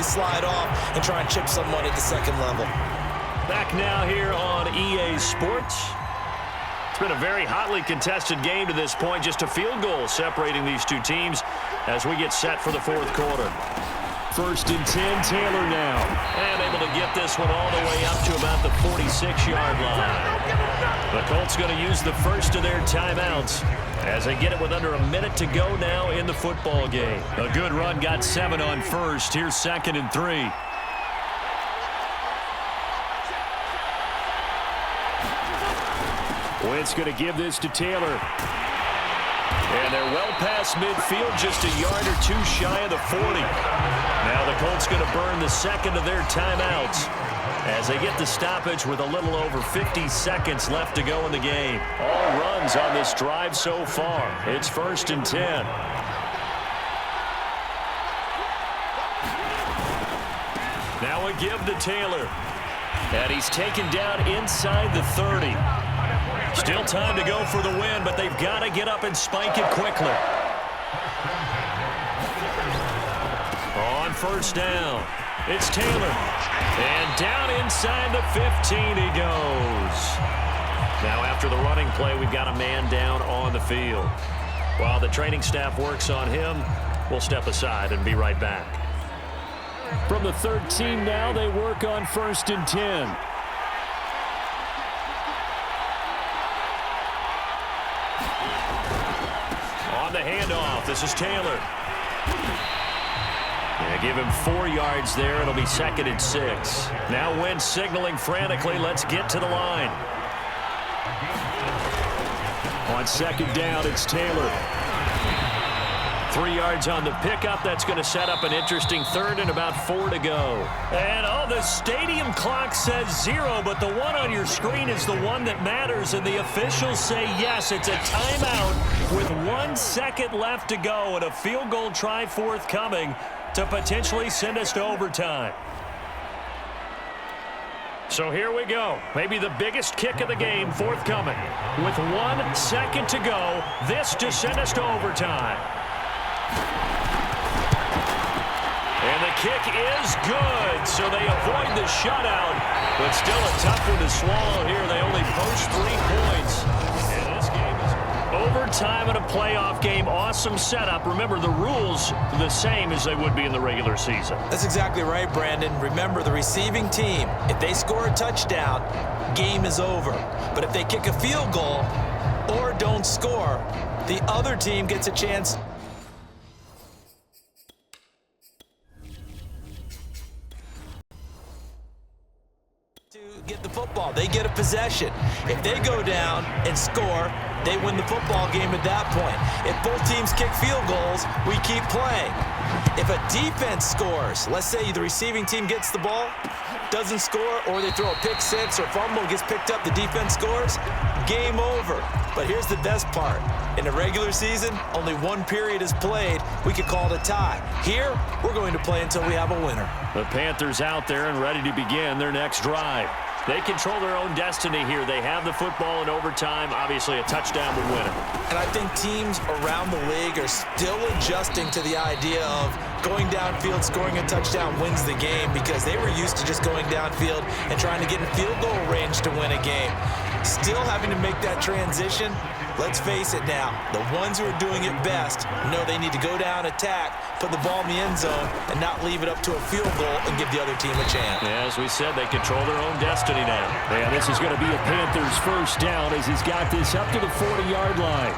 they slide off and try and chip someone at the second level. Back now here on EA Sports. It's been a very hotly contested game to this point. Just a field goal separating these two teams as we get set for the fourth quarter. 1st and 10, Taylor now. And able to get this one all the way up to about the 46-yard line. The Colts going to use the first of their timeouts as they get it with under a minute to go now in the football game. A good run, got 7 on first. Here's 2nd and 3. Wentz going to give this to Taylor. And they're well past midfield, just a yard or two shy of the 40. Now the Colts going to burn the second of their timeouts as they get the stoppage with a little over 50 seconds left to go in the game. All runs on this drive so far. It's 1st and 10. Now a give to Taylor. And he's taken down inside the 30. Still time to go for the win, but they've got to get up and spike it quickly. On 1st down, it's Taylor. And down inside the 15 he goes. Now after the running play, we've got a man down on the field. While the training staff works on him, we'll step aside and be right back. From the 13 now, they work on 1st and 10. On the handoff, this is Taylor. Yeah, give him 4 yards there. It'll be 2nd and 6. Now Wentz signaling frantically, let's get to the line. On 2nd down, it's Taylor. 3 yards on the pickup. That's going to set up an interesting 3rd and about 4 to go. And, the stadium clock says 0, but the one on your screen is the one that matters, and the officials say yes, it's a timeout with 1 second left to go and a field goal try forthcoming to potentially send us to overtime. So here we go. Maybe the biggest kick of the game forthcoming. With 1 second to go, this to send us to overtime. And the kick is good, so they avoid the shutout, but still a tough one to swallow here. They only post 3 points. And this game is overtime in a playoff game. Awesome setup. Remember, the rules are the same as they would be in the regular season. That's exactly right, Brandon. Remember, the receiving team, if they score a touchdown, game is over. But if they kick a field goal or don't score, the other team gets a chance to get the football. They get a possession. If they go down and score, they win the football game at that point. If both teams kick field goals, we keep playing. If a defense scores, let's say the receiving team gets the ball, doesn't score, or they throw a pick six or fumble, gets picked up, the defense scores, game over. But here's the best part. In the regular season, only 1 period is played. We could call it a tie. Here, we're going to play until we have a winner. The Panthers out there and ready to begin their next drive. They control their own destiny here. They have the football in overtime. Obviously, a touchdown would win it. And I think teams around the league are still adjusting to the idea of going downfield, scoring a touchdown wins the game, because they were used to just going downfield and trying to get in field goal range to win a game. Still having to make that transition. Let's face it now, the ones who are doing it best know they need to go down, attack, put the ball in the end zone, and not leave it up to a field goal and give the other team a chance. Yeah, as we said, they control their own destiny now. Yeah, this is going to be a Panthers first down as he's got this up to the 40-yard line.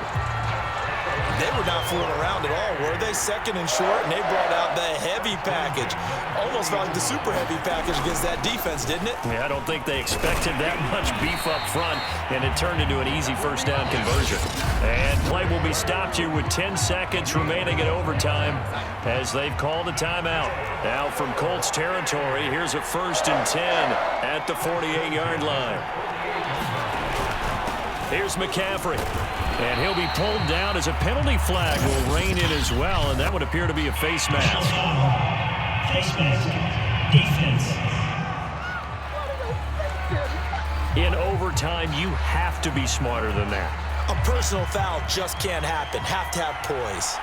They were not fooling around at all, were they? 2nd and short, and they brought out the heavy package. Almost felt like the super heavy package against that defense, didn't it? Yeah, I don't think they expected that much beef up front, and it turned into an easy first down conversion. And play will be stopped here with 10 seconds remaining in overtime as they've called a timeout. Now from Colts territory, here's a 1st and 10 at the 48-yard line. Here's McCaffrey. And he'll be pulled down as a penalty flag will rein in as well, and that would appear to be a face mask. Face mask, defense. In overtime, you have to be smarter than that. A personal foul just can't happen. Have to have poise.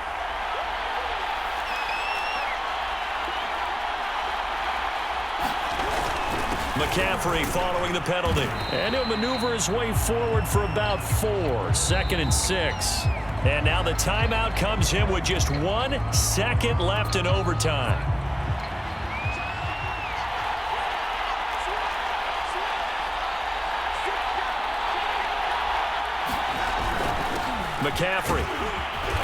McCaffrey following the penalty. And he'll maneuver his way forward for about 4. 2nd and 6. And now the timeout comes in with just 1 second left in overtime. McCaffrey.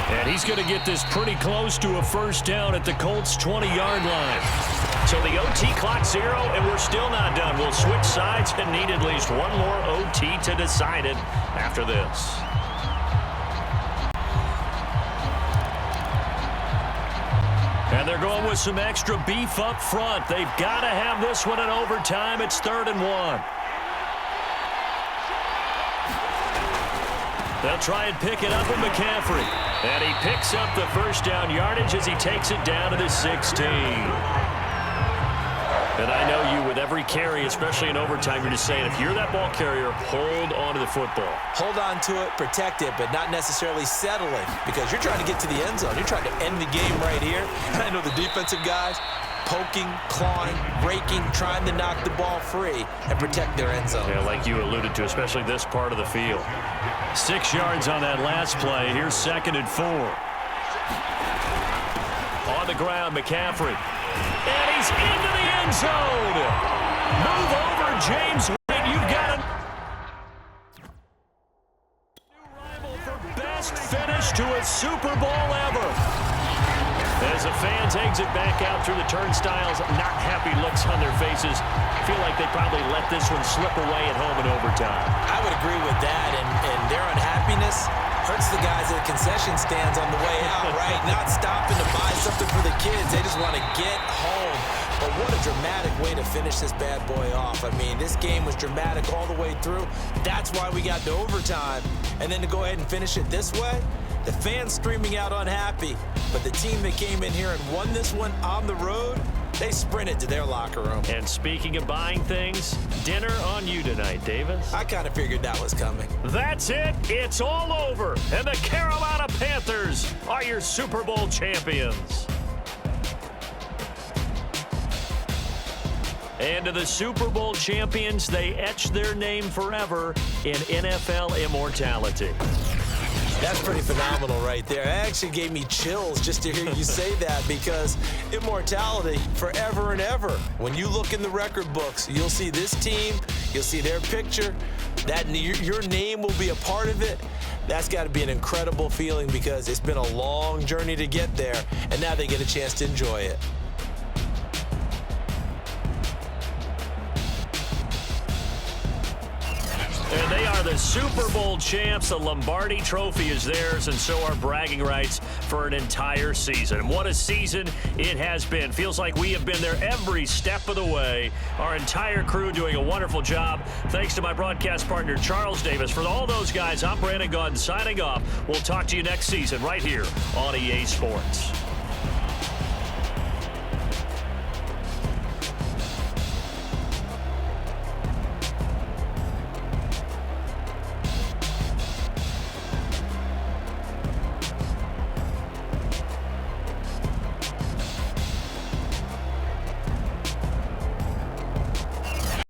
And he's going to get this pretty close to a first down at the Colts' 20-yard line. So the OT clock 0, and we're still not done. We'll switch sides and need at least one more OT to decide it after this. And they're going with some extra beef up front. They've got to have this one in overtime. It's 3rd and 1. They'll try and pick it up with McCaffrey. And he picks up the first down yardage as he takes it down to the 16. And I know you, with every carry, especially in overtime, you're just saying, if you're that ball carrier, hold on to the football. Hold on to it, protect it, but not necessarily settling, because you're trying to get to the end zone. You're trying to end the game right here. And I know the defensive guys poking, clawing, raking, trying to knock the ball free and protect their end zone. Yeah, like you alluded to, especially this part of the field. 6 yards on that last play. Here's 2nd and 4. On the ground, McCaffrey. And he's into the end zone. Move over, James White. You've got a new rival for best finish to a Super Bowl ever. As the fans exit back out through the turnstiles, not happy looks on their faces. Feel like they probably let this one slip away at home in overtime. I would agree with that, and their unhappiness hurts the guys at the concession stands on the way out, right? Not stopping to buy something for the kids. They just want to get home. But what a dramatic way to finish this bad boy off. I mean, this game was dramatic all the way through. That's why we got to overtime. And then to go ahead and finish it this way, the fans streaming out unhappy. But the team that came in here and won this one on the road, they sprinted to their locker room. And speaking of buying things, dinner on you tonight, Davis. I kind of figured that was coming. That's it. It's all over. And the Carolina Panthers are your Super Bowl champions. And to the Super Bowl champions, they etch their name forever in NFL immortality. That's pretty phenomenal right there. It actually gave me chills just to hear you say that, because immortality forever and ever. When you look in the record books, you'll see this team, you'll see their picture, that your name will be a part of it. That's got to be an incredible feeling, because it's been a long journey to get there, and now they get a chance to enjoy it. And they are the Super Bowl champs. The Lombardi Trophy is theirs, and so are bragging rights for an entire season. What a season it has been. Feels like we have been there every step of the way. Our entire crew doing a wonderful job. Thanks to my broadcast partner, Charles Davis. For all those guys, I'm Brandon Gaudin signing off. We'll talk to you next season right here on EA Sports.